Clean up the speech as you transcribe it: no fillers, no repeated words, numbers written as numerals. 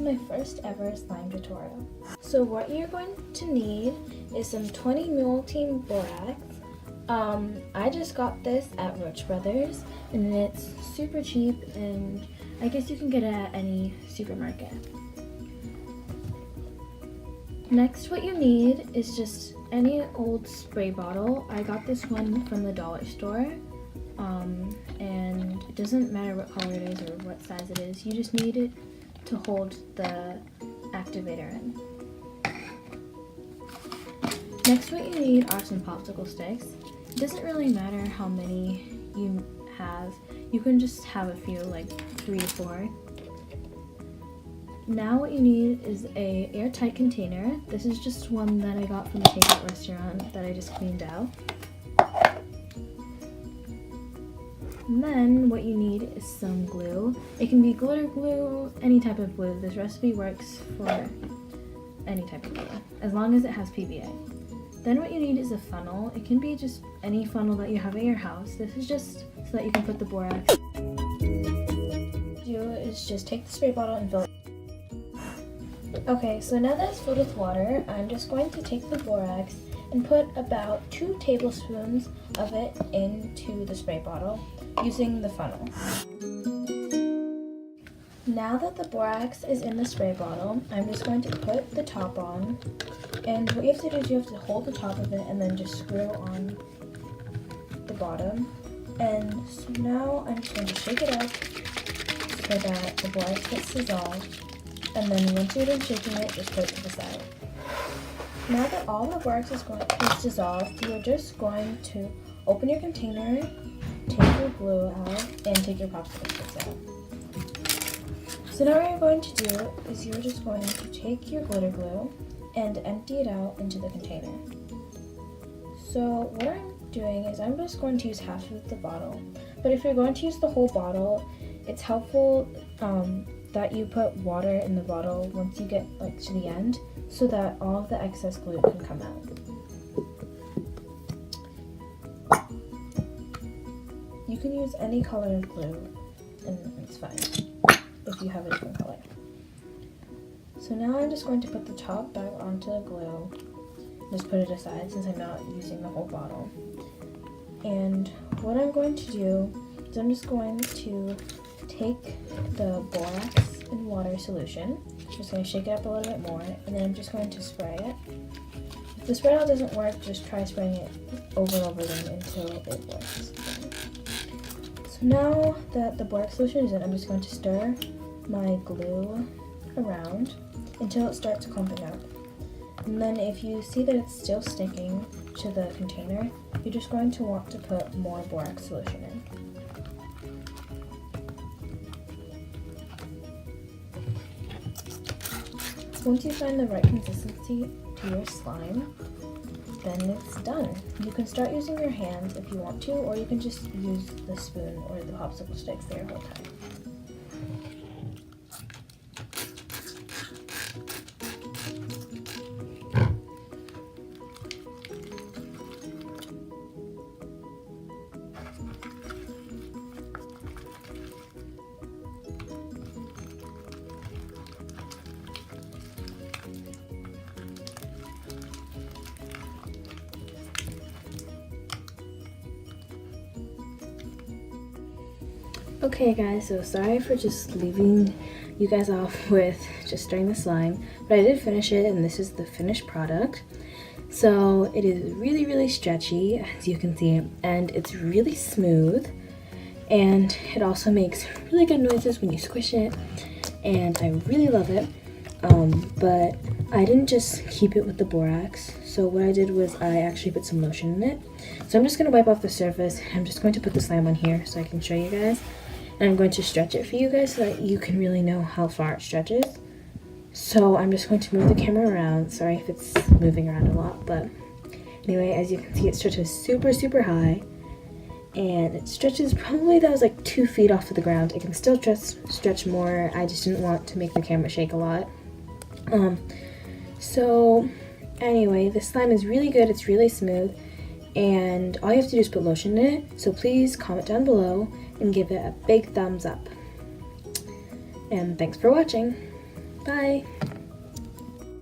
my first ever slime tutorial. So what you're going to need is some 20 Mule Team Borax. I just got this at Roach Brothers and it's super cheap and I guess you can get it at any supermarket. Next, what you need is just any old spray bottle. I got this one from the dollar store, and it doesn't matter what color it is or what size it is. You just need it to hold the activator in. Next, what you need are some popsicle sticks. It doesn't really matter how many you have. You can just have a few, like 3 to 4. Now what you need is a airtight container. This is just one that I got from a takeout restaurant that I just cleaned out. And then what you need is some glue. It can be glitter glue, any type of glue. This recipe works for any type of glue, as long as it has PVA. Then what you need is a funnel. It can be just any funnel that you have at your house. This is just so that you can put the borax. What you do is just take the spray bottle and fill it. Okay, so now that it's filled with water, I'm just going to take the borax and put about 2 tablespoons of it into the spray bottle using the funnel. Now that the borax is in the spray bottle, I'm just going to put the top on, and what you have to do is you have to hold the top of it and then just screw on the bottom. And so now I'm just going to shake it up so that the borax gets dissolved. And then once you're done shaking it, just put it to the side. Now that all the borax is dissolved, you're just going to open your container, take your glue out, and take your popsicle sticks out. So now what you're going to do is you're just going to take your glitter glue and empty it out into the container. So what I'm doing is I'm just going to use half of the bottle. But if you're going to use the whole bottle, it's helpful that you put water in the bottle once you get to the end so that all of the excess glue can come out. You can use any color of glue and it's fine if you have a different color. So now I'm just going to put the top back onto the glue, just put it aside since I'm not using the whole bottle. And what I'm going to do is I'm just going to take the borax and water solution, just going to shake it up a little bit more, and then I'm just going to spray it. If the spray bottle doesn't work, just try spraying it over and over again until it works. So now that the borax solution is in, I'm just going to stir my glue around until it starts clumping up. And then if you see that it's still sticking to the container, you're just going to want to put more borax solution in. Once you find the right consistency to your slime, then it's done. You can start using your hands if you want to, or you can just use the spoon or the popsicle stick for your whole time. Okay guys, so sorry for just leaving you guys off with just stirring the slime, but I did finish it and this is the finished product. So it is really stretchy, as you can see, and it's really smooth, and it also makes really good noises when you squish it, and I really love it. But I didn't just keep it with the borax, so what I did was I actually put some lotion in it. So I'm just going to wipe off the surface. I'm just going to put the slime on here so I can show you guys. And I'm going to stretch it for you guys so that you can really know how far it stretches. So I'm just going to move the camera around. Sorry if it's moving around a lot, but anyway, as you can see, it stretches super high. And it stretches probably, that was like 2 feet off of the ground. It can still stretch more. I just didn't want to make the camera shake a lot. So anyway, the slime is really good. It's really smooth. And all you have to do is put lotion in it. So please comment down below and give it a big thumbs up. And thanks for watching. Bye.